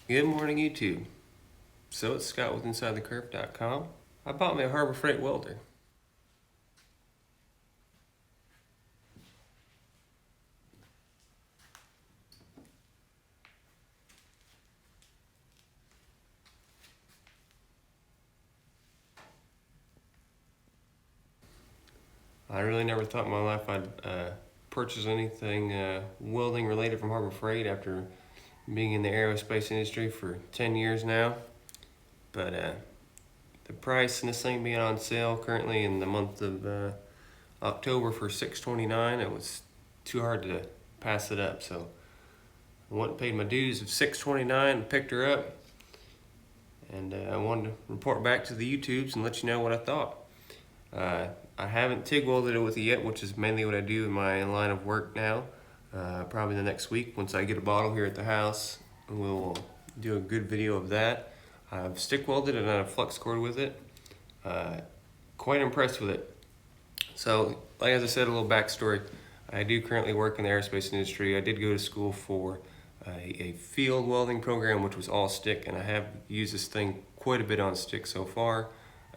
Good morning, YouTube. So it's Scott with InsideTheCurve.com. I bought me a Harbor Freight welder. I really never thought in my life I'd purchase anything welding related from Harbor Freight after being in the aerospace industry for 10 years now. But the price and this thing being on sale currently in the month of October for $629, it was too hard to pass it up. So I went and paid my dues of $629 and picked her up. And I wanted to report back to the YouTubes and let you know what I thought. I haven't TIG welded it with it yet, which is mainly what I do in my line of work now. Probably the next week, once I get a bottle here at the house, we'll do a good video of that. I've stick welded and I've flux cored with it. Quite impressed with it. So, like as I said, a little backstory. I do currently work in the aerospace industry. I did go to school for a field welding program, which was all stick, and I have used this thing quite a bit on stick so far.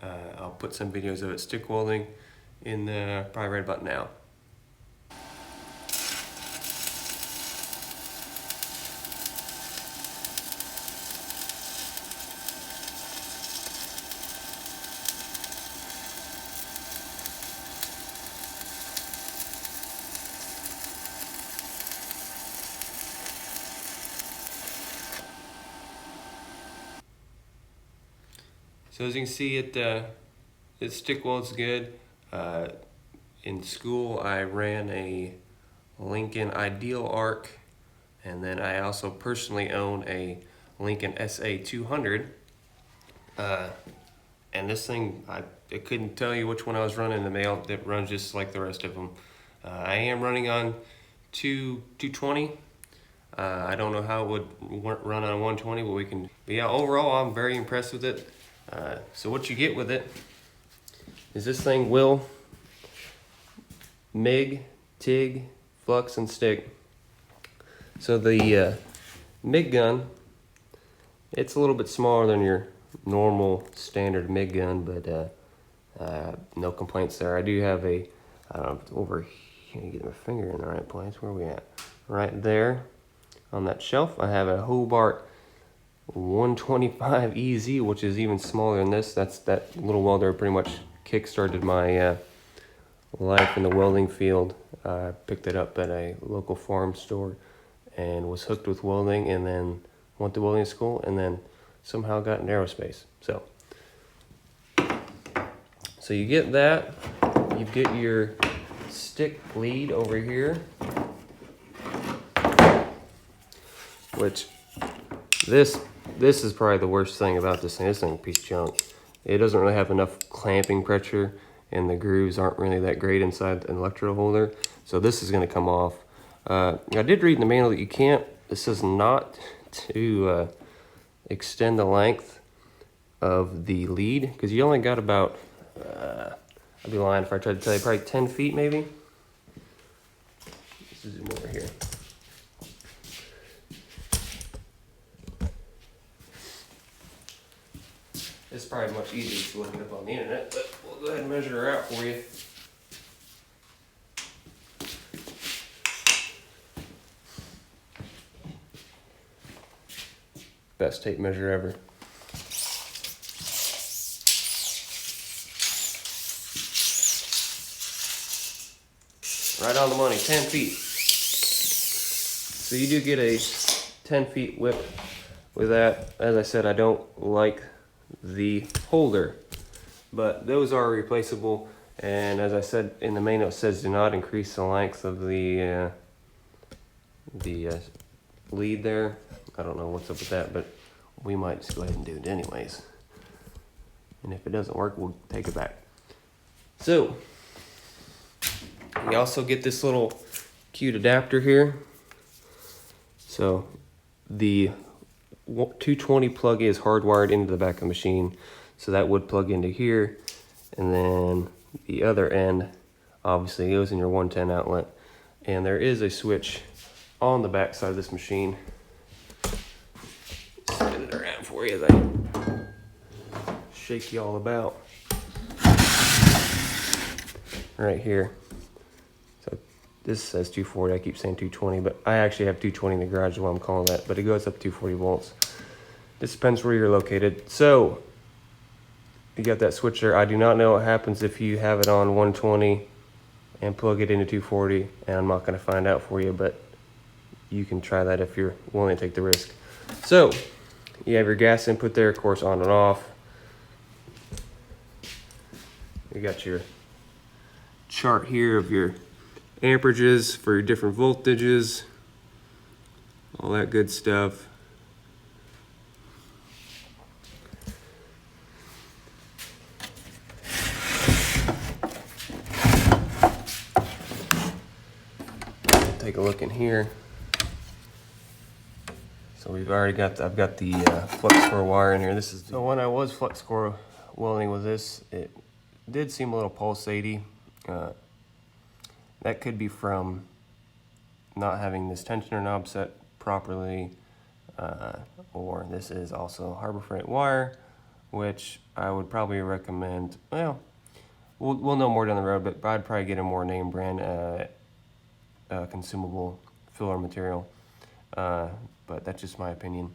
I'll put some videos of it stick welding in probably right about now. So as you can see, it stick welds good. In school, I ran a Lincoln Ideal Arc, and then I also personally own a Lincoln SA 200. And this thing, I couldn't tell you which one I was running. The male that runs just like the rest of them. I am running on 220. I don't know how it would run on 120, but yeah, overall, I'm very impressed with it. So what you get with it is this thing will MIG, TIG, flux, and stick. So the Mig Gun, it's a little bit smaller than your normal standard Mig Gun, but no complaints there. I do have a, over here, get my finger in the right place. Where are we at? Right there on that shelf, I have a Hobart 125 EZ, which is even smaller than this. That little welder pretty much kick-started my life in the welding field. I picked it up at a local farm store and was hooked with welding, and then went to welding school, and then somehow got into aerospace. So you get that. You get your stick lead over here, which this is probably the worst thing about this thing. This thing is a piece of junk. It doesn't really have enough clamping pressure, and the grooves aren't really that great inside an electrode holder. So this is going to come off. I did read in the manual that you can't, it says not to extend the length of the lead, because you only got about, I'd be lying if I tried to tell you, probably 10 feet maybe. Let's zoom over here. It's probably much easier to look it up on the internet, but we'll go ahead and measure her out for you. Best tape measure ever. Right on the money, 10 feet. So you do get a 10 feet width with that. As I said, I don't like the holder, but those are replaceable. And as I said in the manual, it says do not increase the length of the lead there. I don't know what's up with that, but we might just go ahead and do it anyways. And if it doesn't work, we'll take it back. So we also get this little cute adapter here. So the 220 plug is hardwired into the back of the machine, so that would plug into here, and then the other end obviously goes in your 110 outlet, and there is a switch on the back side of this machine. So for you as I shake you all about. Right here. So this says 240, I keep saying 220, but I actually have 220 in the garage is what I'm calling that, but it goes up 240 volts. This depends where you're located. So you got that switch there. I do not know what happens if you have it on 120 and plug it into 240, and I'm not going to find out for you, but you can try that if you're willing to take the risk. So you have your gas input there, of course, on and off. You got your chart here of your amperages for your different voltages, all that good stuff. Take a look in here. So we've already got, I've got the flux core wire in here. This is so when I was flux core welding with this, it did seem a little pulsatey. That could be from not having this tensioner knob set properly, or this is also Harbor Freight wire, which I would probably recommend. Well, we'll know more down the road, but I'd probably get a more name brand consumable filler material, but that's just my opinion.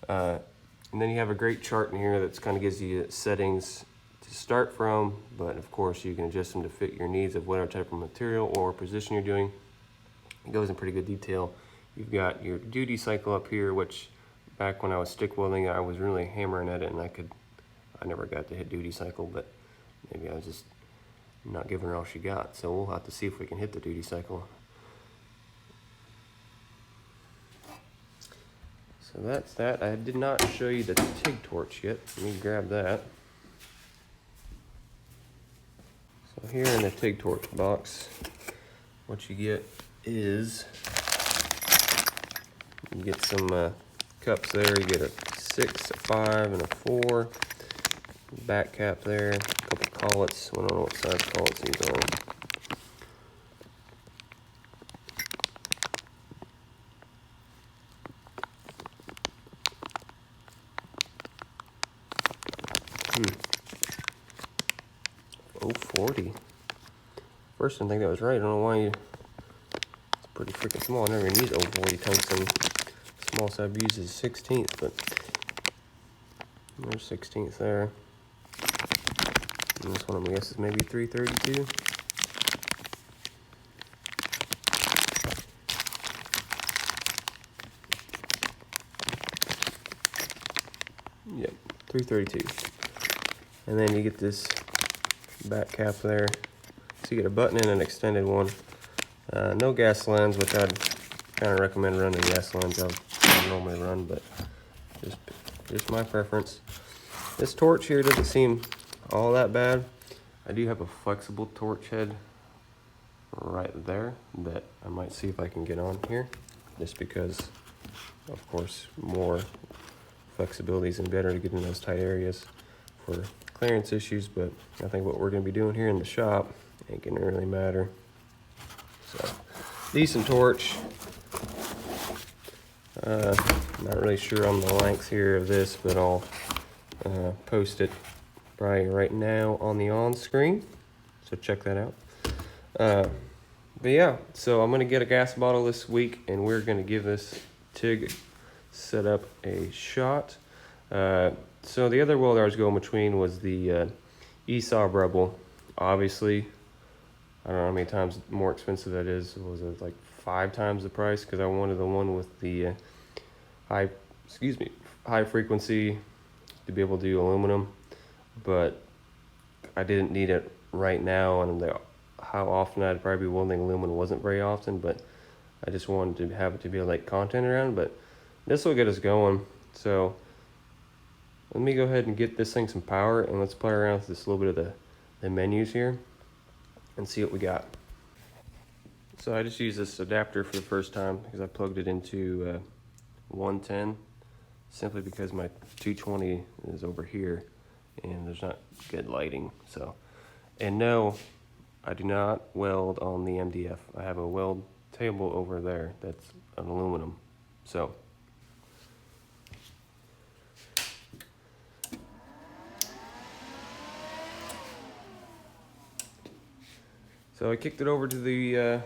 And then you have a great chart in here that kind of gives you settings to start from, but of course you can adjust them to fit your needs of whatever type of material or position you're doing. It goes in pretty good detail. You've got your duty cycle up here, which back when I was stick welding, I was really hammering at it, and I never got to hit duty cycle, but maybe I was just not giving her all she got. So we'll have to see if we can hit the duty cycle. So that's that. I did not show you the TIG torch yet. Let me grab that. So here in the TIG torch box, what you get is, you get some cups there. You get a 6, a 5, and a 4. Back cap there, a couple collets. I don't know what size collets these are. Oh, 40. First, I didn't think that was right. I don't know why it's pretty freaking small. I never even use 040 tungsten. Smallest I've used is 16th, but there's 16th there. And this one, I'm guessing, is maybe 332. Yep, 332. And then you get this back cap there. So you get a button and an extended one. No gas lines, which I'd kind of recommend running gas lines. I normally run, but just my preference. This torch here doesn't seem all that bad. I do have a flexible torch head right there that I might see if I can get on here, just because, of course, more flexibility is better to get in those tight areas for clearance issues. But I think what we're going to be doing here in the shop ain't going to really matter. So, decent torch. Not really sure on the length here of this, but I'll post it probably right now on the on screen, so check that out. But yeah, so I'm gonna get a gas bottle this week, and we're gonna give this TIG setup a shot. So the other welder I was going between was the ESAB Rebel. Obviously, I don't know how many times more expensive that is. Was it like 5 times the price? Because I wanted the one with the high frequency to be able to do aluminum, but I didn't need it right now, and how often I'd probably be welding aluminum wasn't very often, but I just wanted to have it to be like content around. But this will get us going. So let me go ahead and get this thing some power, and let's play around with this little bit of the menus here and see what we got. So I just used this adapter for the first time because I plugged it into 110, simply because my 220 is over here and there's not good lighting. So, and no, I do not weld on the MDF. I have a weld table over there that's an aluminum. So So I kicked it over to the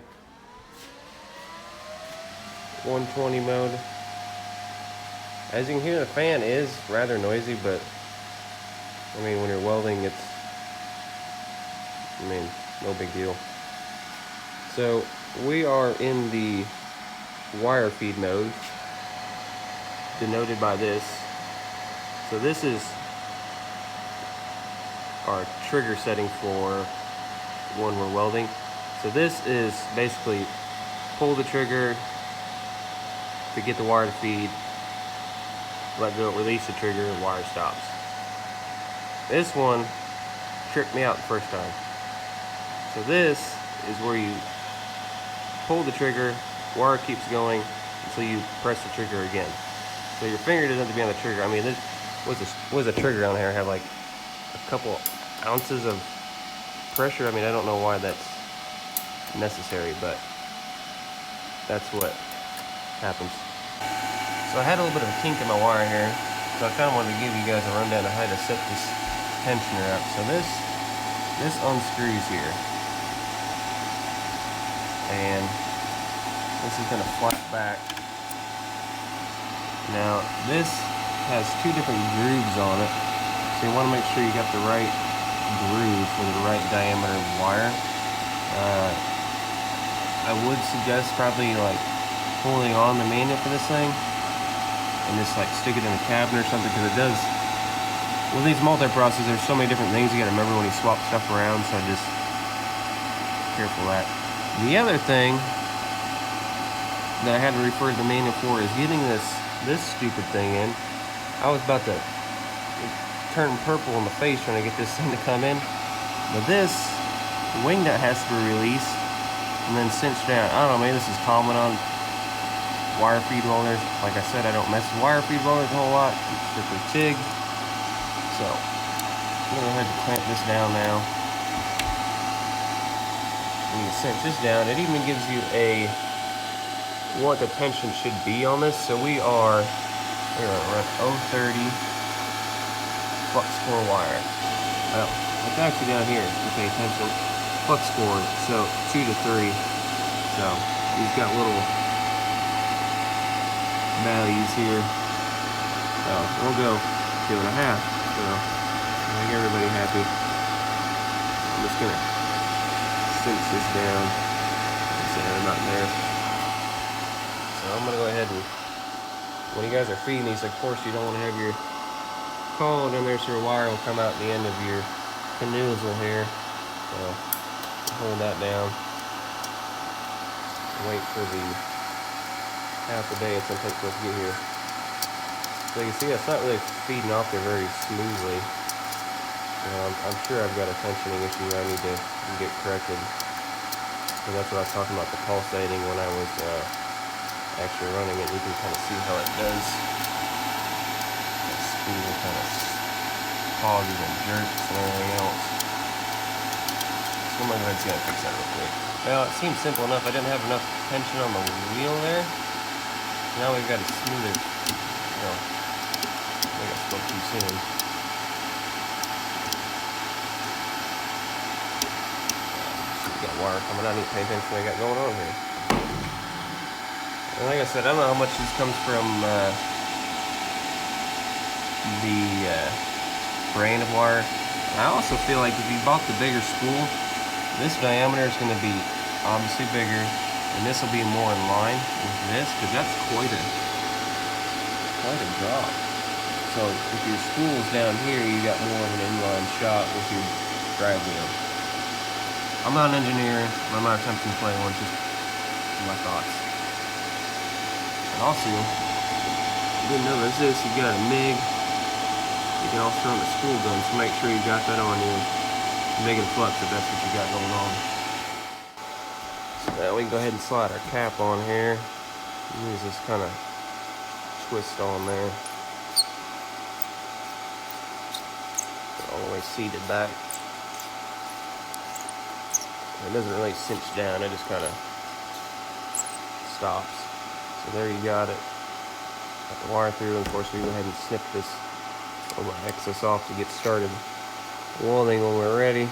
120 mode. As you can hear, the fan is rather noisy, but I mean, when you're welding, no big deal. So we are in the wire feed mode, denoted by this. So this is our trigger setting for when we're welding. So this is basically pull the trigger to get the wire to feed, let go, release the trigger, the wire stops. This one tripped me out the first time. So this is where you pull the trigger, wire keeps going until you press the trigger again. So your finger doesn't have to be on the trigger. I mean, this was a trigger on here. Have like a couple ounces of pressure. I mean, I don't know why that's necessary, but that's what happens. So I had a little bit of a kink in my wire here, so I kind of wanted to give you guys a rundown of how to set this tensioner up. So this unscrews here, and this is going to flap back. Now this has two different grooves on it, so you want to make sure you got the right groove for the right diameter of wire. I would suggest probably like holding on the manual for this thing and just like stick it in the cabinet or something, because it does, with these multi-processors, there's so many different things you got to remember when you swap stuff around, so just careful of that. The other thing that I had to refer to the manual for is getting this stupid thing in. I was about to turn purple in the face trying to get this thing to come in, but this wing nut has to be released and then cinched down. I don't know, maybe this is common on wire feed welders. Like I said, I don't mess with wire feed welders a whole lot, strictly TIG. So I'm gonna go ahead and clamp this down now. When you cinch this down, it even gives you what the tension should be on this. So we're at 030 flux core wire. Well, it's actually down here, if you pay attention. Flux core, so 2 to 3. So he's got little values here. So we'll go 2.5. So make everybody happy. I'm just gonna cinch this down. About there. So I'm gonna go ahead and, when you guys are feeding these, of course you don't want to have your collet in there, so your wire will come out the end of your canoozle here. So hold that down. Wait for the half a day it's gonna take for us to get here. So you can see it's not really feeding off there very smoothly. I'm sure I've got a tensioning issue I need to get corrected. So that's what I was talking about, the pulsating when I was actually running it. You can kind of see how it does. That spool kind of pauses and jerks and everything else. So I'm going to go ahead and see how to fix that real quick. Well, it seems simple enough. I didn't have enough tension on the wheel there. Now we've got to smooth it. I think I spoke too soon. Got wire coming out. I need to pay attention to what I got going on here. And like I said, I don't know how much this comes from the brand of wire. I also feel like if you bought the bigger spool, this diameter is going to be obviously bigger, and this will be more in line with this, because that's quite a drop. So if your spool is down here, you got more of an inline shot with your drive wheel. I'm not an engineer, but I'm not attempting to play one, just my thoughts. And also, you didn't notice this, you got a MIG. You can also run the spool gun, so make sure you got that on your MIG and flux if that's what you got going on. So now we can go ahead and slide our cap on here. Use this kind of twist on there. Get all the way seated back. It doesn't really cinch down, it just kind of stops. So there you got it. Got the wire through, and of course we go ahead and snip this little excess off to get started welding when we're ready.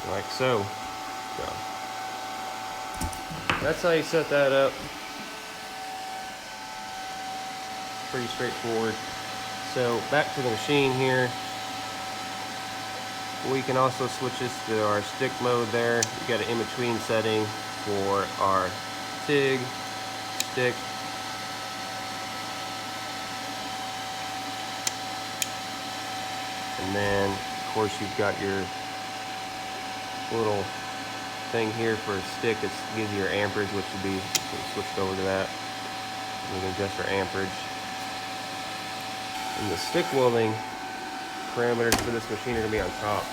like so. So that's how you set that up. Pretty straightforward. So back to the machine here. We can also switch this to our stick mode there. We got an in-between setting for our TIG, stick, and then of course you've got your little thing here for a stick that gives you your amperage, which would be switched over to that. We can adjust our amperage. And the stick welding parameters for this machine are going to be on top.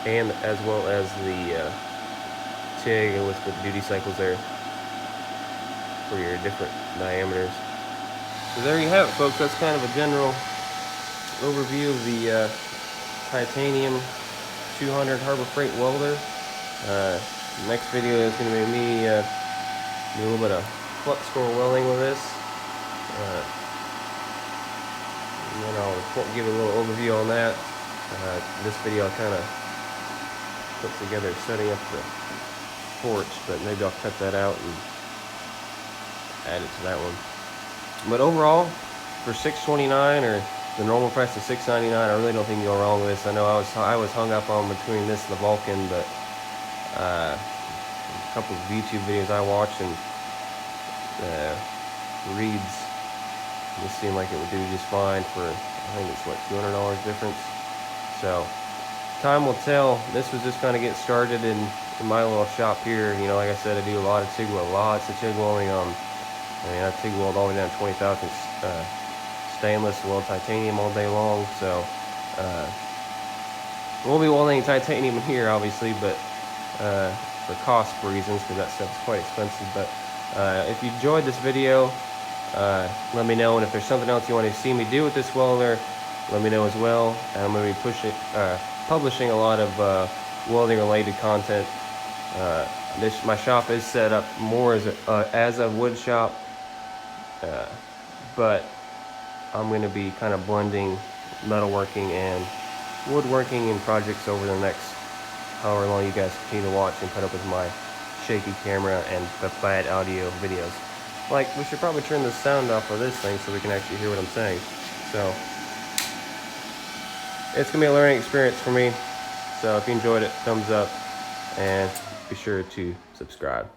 And as well as the TIG with the duty cycles there for your different diameters. So there you have it, folks. That's kind of a general overview of the titanium 200 Harbor Freight welder. Next video is going to be me do a little bit of flux core welding with this. And then I'll give a little overview on that. This video I'll kind of put together setting up the porch, but maybe I'll cut that out and add it to that one. But overall, for $6.29 or the normal price of $6.99, I really don't think you go wrong with this. I know I was hung up on between this and the Vulcan, but a couple of YouTube videos I watched and reeds, this seemed like it would do just fine for, I think it's what, $200 difference. So time will tell. This was just kind of getting started in my little shop here. You know, like I said, I do a lot of TIG weld, lots of TIG welding. I mean, I TIG weld all the way down to 20,000 stainless, weld titanium all day long. So we'll be welding titanium in here, obviously, but for cost reasons, because that stuff's quite expensive. But if you enjoyed this video, let me know, and if there's something else you want to see me do with this welder, let me know as well. And I'm going to be publishing a lot of welding related content. My shop is set up more as a wood shop, but I'm going to be kind of blending metalworking and woodworking in projects over the next however long you guys continue to watch and put up with my shaky camera and the bad audio videos. Like, we should probably turn the sound off of this thing so we can actually hear what I'm saying. So it's gonna be a learning experience for me. So if you enjoyed it, thumbs up, and be sure to subscribe.